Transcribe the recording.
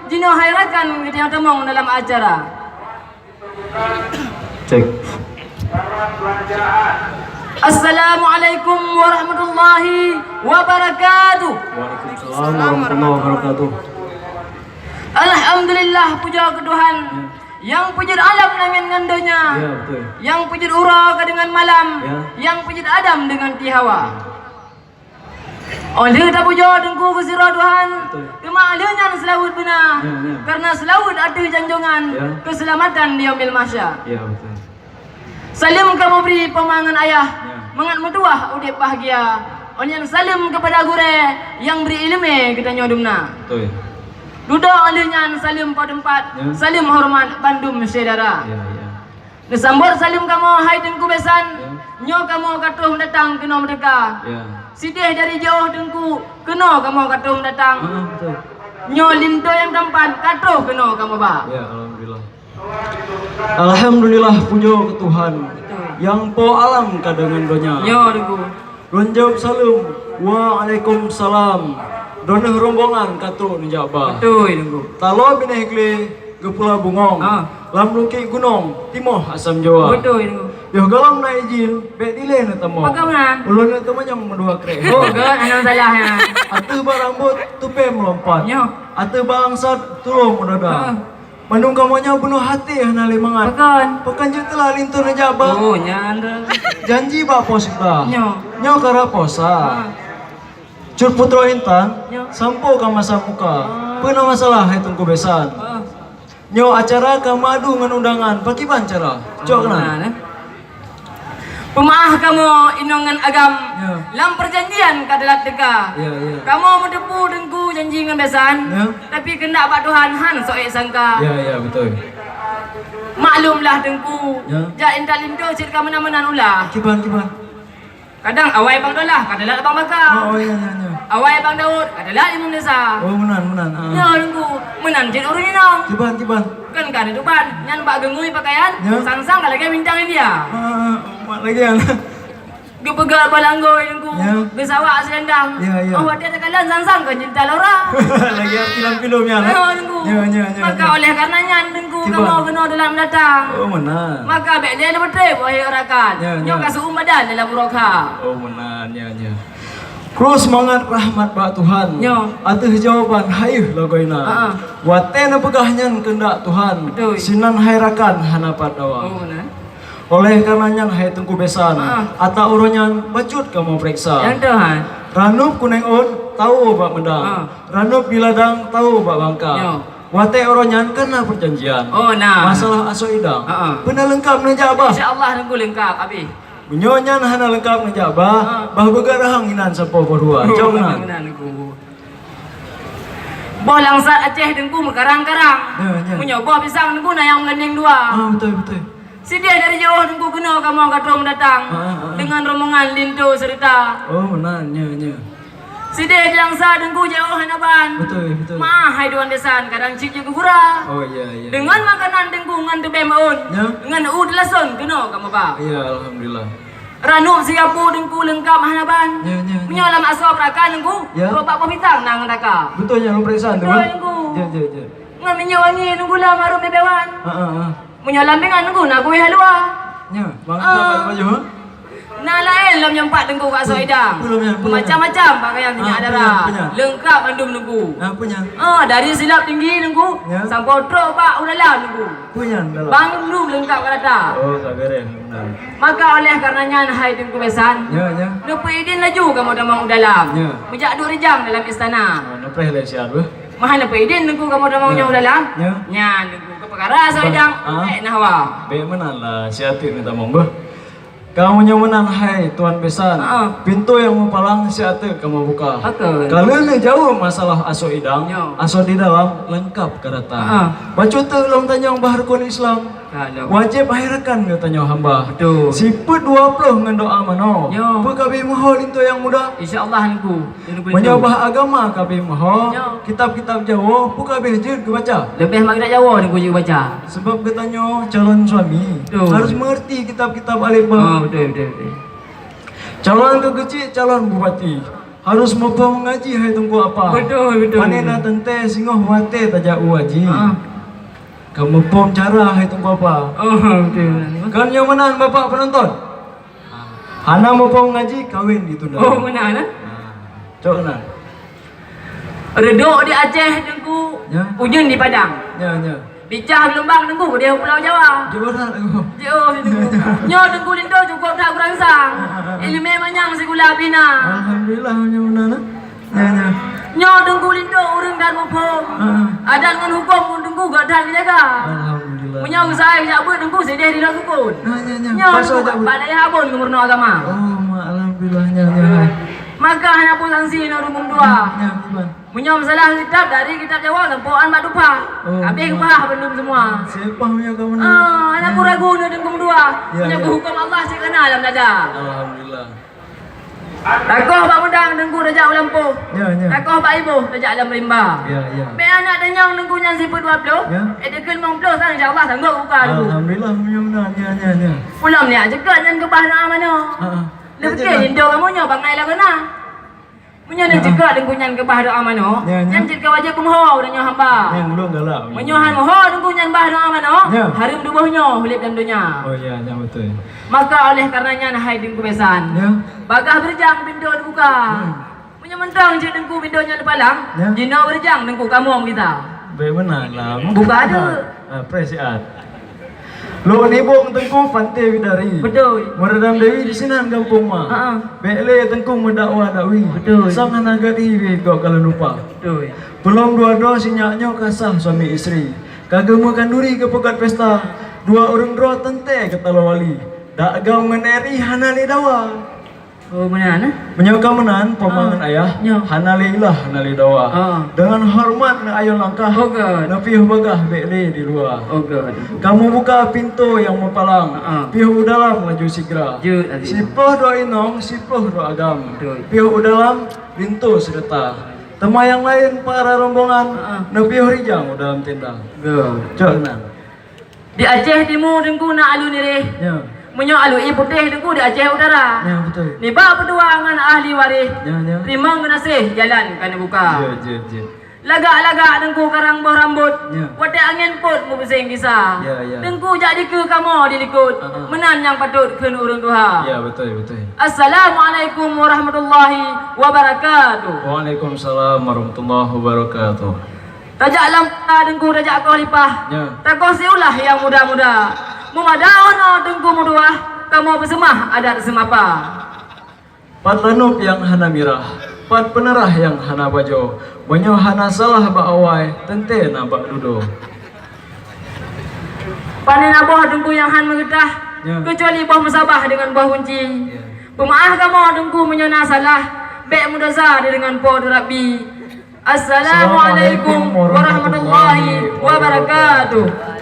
Jino hairakan kita temong dalam acara. Cek. Assalamualaikum warahmatullahi wabarakatuh. Waalaikumsalam warahmatullahi wabarakatuh. Alhamdulillah, puja ke Tuhan. Yang pujud alam dengan ngandonya. Ya, betul. Yang pujud ura dengan malam. Ya. Yang pujud Adam dengan Tihawa. Oleh tak puja dengku ke sirah Tuhan. Kemahalnya selawut benar. Ya. Karena selawut ada janjongan Ya. keselamatan di yaumil mahsyar. Ya, betul. Salim kamu beri pemangan ayah. Ya. Mengat metuah udip bahagia. Onyan salim kepada gure yang beri ilmu kita nyodumna. Betul. Duduk olehnya salim pada tempat. Ya. Salim hormat bandum saudara. Ya, ya. Disambut salim kamu hai dengku besan. Ya. Nyo kamu katuh datang kena mereka. Ya. Sidih dari jauh dengku kena kamu katuh datang. Betul. Nyo linto yang tempat katuh kena kamu ba. Ya, alhamdulillah. Alhamdulillah, puja ke Tuhan yang po alam kadangan donya. Nyo dengku. Don jawab salam. Waalaikumsalam. Donah rombongan katu njaba. Betul dengku. Talo binehgle gepula bungong. Lam lungki gunung timoh asam Jawa. Betul dengku. Yo galam na izin be dile na tamo. Bagaimana? Ulun na tamo yang medua kre. Oh, kan ana salahnya. Atuh barambut tupe melompat. Nyo. Atuh bangsat tulung mendadak. Manung kamonya bunuh hati hana limangat. Pekan. Pekan je telah lintur na jaba. Oh, nyanda. Janji ba pos kita. Nyo. Nyo kara posa. Cur putro intan, Nyo. sampo ka masa muka. Pernah masalah hitung kubesan. Nyo acara ka madu ngan undangan, pakiban cara. Cok kena. Pemaah kamu inongan agam. Ya. Lam perjanjian kadalat deka. Ya, ya. Kamu mendepu dengku janji dengan besan. Ya. Tapi kena bak Tuhan han soek sangka. Ya, ya, betul. Maklumlah dengku. Ya. Jak intal lindo cir ka menan-menan ulah. Kiban. Kadang awai bang dolah, kadalat abang bakar. Oh, ya. Awai bang Daud, kadalat imam desa. Oh, menan. Ya dengku, menan cir urun inong. Kiban. Kan kan itu ban, nyan bak gengui pakaian. Ya. Sang-sang kalau kayak bintang dia. Mak lagi yang. Dia pegang balanggo dengku. Ya. Bersawak selendang. Ya. Oh, dia tekalan sang-sang kan cinta Laura. Lagi yang film-filmnya. Ya, dengku. Ya. Maka oleh karenanya dengku Ciba. kamu kena dalam datang. Oh, menan. Maka baik dia lebih trip wahai orakan. Ya. Nyok kasih badan dalam burokha. Oh, menan. Ya. Terus semangat rahmat Pak Tuhan. Ya. Atuh jawaban hayuh lagoina. Watena pegahnya kendak Tuhan. Betul. Sinan hairakan hanapat dawa. Oh, nah. Oleh karenanya hai tengku besan. Ata uronyan bacut kamu periksa. Yang Tuhan. Ranup kuneng on tahu Pak Mendang. Ranup biladang tahu Pak Bangka. Ya. Wate oronyan kena perjanjian. Oh, nah. Masalah aso idang. Ha. Benar lengkap najabah. Insya-Allah dengku lengkap habis. Bunyonya hana lengkap najabah. Bah begarahang inan sampo berdua. Jauh nan. dengku. Boh langsat Aceh dengku mekarang-karang. Ya. Punya boh pisang dengku na yang melendeng dua. Betul. Si dia dari jauh dengku kena kamu katong datang dengan rombongan linto serta. Oh, menan. Ya. Si dia langsa dengku jauh hanaban. Betul. Mah hai duan desan kadang cik juga gura. Oh, iya. Dengan makanan dengku ngan tu bemaun. Ya. Dengan ud lason kena kamu ba. Iya, alhamdulillah. Ranu siapu dengku lengkap hanaban. Ya. Menyolam asal perakan dengku. Ya. Bapak pemintang nang raka. Betulnya lu periksa tu. Betul, dengku. Ya. Ngan menyewangi dengku lah marum bebewan. Menyolam dengan dengku nak kuih halua. Ya, bang dapat baju. Nah lain lam nyempat dengku kat soida. Punya. Macam-macam pakaian minyak darah. punya. Lengkap mandum dengku. Punya. Dari silap tinggi dengku Ya. sampai truk pak udahlah dengku. Punya dalam. Bang belum lengkap kat data. Oh, tak bereng. Benar. Maka oleh karenanya hai dengku besan. Ya. Lupa idin laju kamu damang dalam. Ya. Menjak 2 jam dalam istana. Napres le siar bu. Mahal lupa idin dengku kamu damang Ya. dalam. Ya. Nya dengku ke perkara soidang. Nahwa. Be menan lah siatir minta mong bu. Kamu nyamenan hai Tuan Besan. Pintu yang mempalang siatir kamu buka. Betul. Kalau ni jauh masalah aso idang, Ya. aso di dalam lengkap kereta. Baca tu long tanya bahar kun Islam. Kalau. Wajib akhirkan katanya hamba. Betul. Siput 20 dengan doa mano. Ya. Pekabi mohon itu yang mudah. InsyaAllah dengku. Menyabah agama kabi moho. Ya. Kitab-kitab Jawa pekabi je ke baca. Lebih mak nak Jawa dengku juga baca. Sebab katanya calon suami Betul. harus mengerti kitab-kitab alif ba. Betul. Calon kekecil calon bupati harus mopo mengaji hai tungku apa? Betul. Panena tente singoh wate tajak uaji. Ah. Kamu pom cara hai tungku apa? Oh, betul. Kan yang menang bapak penonton? Hana mopo mengaji kawin ditunda. Oh, mana? Cok nah. Redok di Aceh dengku, Ya. Ujung di Padang. Ya. Bicah Gelombang dengku dia Pulau Jawa. Jawara aku. Jauh dengku. Nyo dengku lindo cukup tak kurang sang. Ilmu manyang segula bina. Alhamdulillah yang menang. Ya. Nyo dengku lindo urang dan mumpung. Ada dengan hukum dengku gak ada jaga. Alhamdulillah. Punya usaha jabut dengku sedih di dalam sukun. Ya. Nyo Pasal dengku jabut. pada habun kemurno agama. Oh, alhamdulillah ya. Maka hanya pun sanksi no dengku dua. Ya, gimana? Punya masalah kitab dari kitab Jawa sampai Mak Dupa. Oh, Habis kepah belum semua. Siapa punya kamu nak? Anak aku ragu ni dengkum dua. Ya, Punya ya. hukum Allah cik kenal dalam dada. Alhamdulillah. Takoh Pak Mudang dengku dajak ulampuh. Ya. Takoh Pak Ibu dajak alam rimba. Ya. Be anak denyang dengku yang siput 20. Ya. Dekul 50 sana insya-Allah sanggup buka dulu. Alhamdulillah punya menang. Ya. Pulang ni aja kan yang kebah nak mana. Lebih Indo kamu nyo bangai lah kena. Punya nak juga dengku yang kebah doa mano. Ya. Yang jika wajib kumho dan nyo hamba. Yang belum galak. Menyohan moho dengku yang bah doa mano. Ya. Harum dubuhnya hulip dalam dunia. Oh ya, betul. Maka oleh karenanya nahai dengku besan. Ya. Bagah berjang pintu dibuka. Punya mentang je dengku pintunya dipalang. Ya. Dina berjang dengku kamu kita. Baik benar lah. Buka ada. Presiat. Lo ni bong tengku pantai bidari. Betul. Meredam Dewi di sini kampung mah. Bele tengku mendakwa dakwi. Betul. Sang anak iri kau kalau lupa. Betul. Belum dua-dua sinyaknya kasah suami istri. Kagemakan duri ke pekat pesta. Dua orang dua tente ke talo wali. Dak gau meneri hanali dawa. Oh mana nah? Menyauka menan pamangan ayah. Ya. Hanali ilah hanali dawa. Dengan hormat na ayo langkah. Oh god. Na piuh bagah bele di luar. Oh god. Kamu buka pintu yang mempalang. Piuh dalam laju segera. Jut tadi. Sipoh doa inong, sipoh doa agam. Betul. Piuh dalam, pintu sedeta. Tema yang lain para rombongan. Na piuh rijang dalam tenda. God. Cok nang. Di Aceh Timur dengku nak alu ni deh. Ya. Menyo alu i putih dengku di Aceh Utara. Ya betul. Ni ba perjuangan ahli waris. Ya. Terima ngenasih jalan kana buka. Je. Lagak-lagak dengku karang boh rambut. Ya. Watak angin put mu bising kisah. Ya. Dengku jadi ke kamu dilikut. Menan yang patut ke urang Tuhan. Ya betul. Assalamualaikum warahmatullahi wabarakatuh. Waalaikumsalam warahmatullahi wabarakatuh. Tajak lampa dengku tajak kau lipah. Ya. Takoh siulah yang muda-muda. Memadaono dengku muduah. Kamu bersemah adat semapa. Pat lanup yang hana mirah, pat penerah yang hana bajo, banyo hana salah ba awai, tente na ba dudo. Panen abah dengku yang han mengetah. Ya. Kecuali bah musabah dengan bah kunci. Pemaaf kamu dengku menyona salah. Bek mudaza dengan po durabi. Assalamualaikum warahmatullahi wabarakatuh.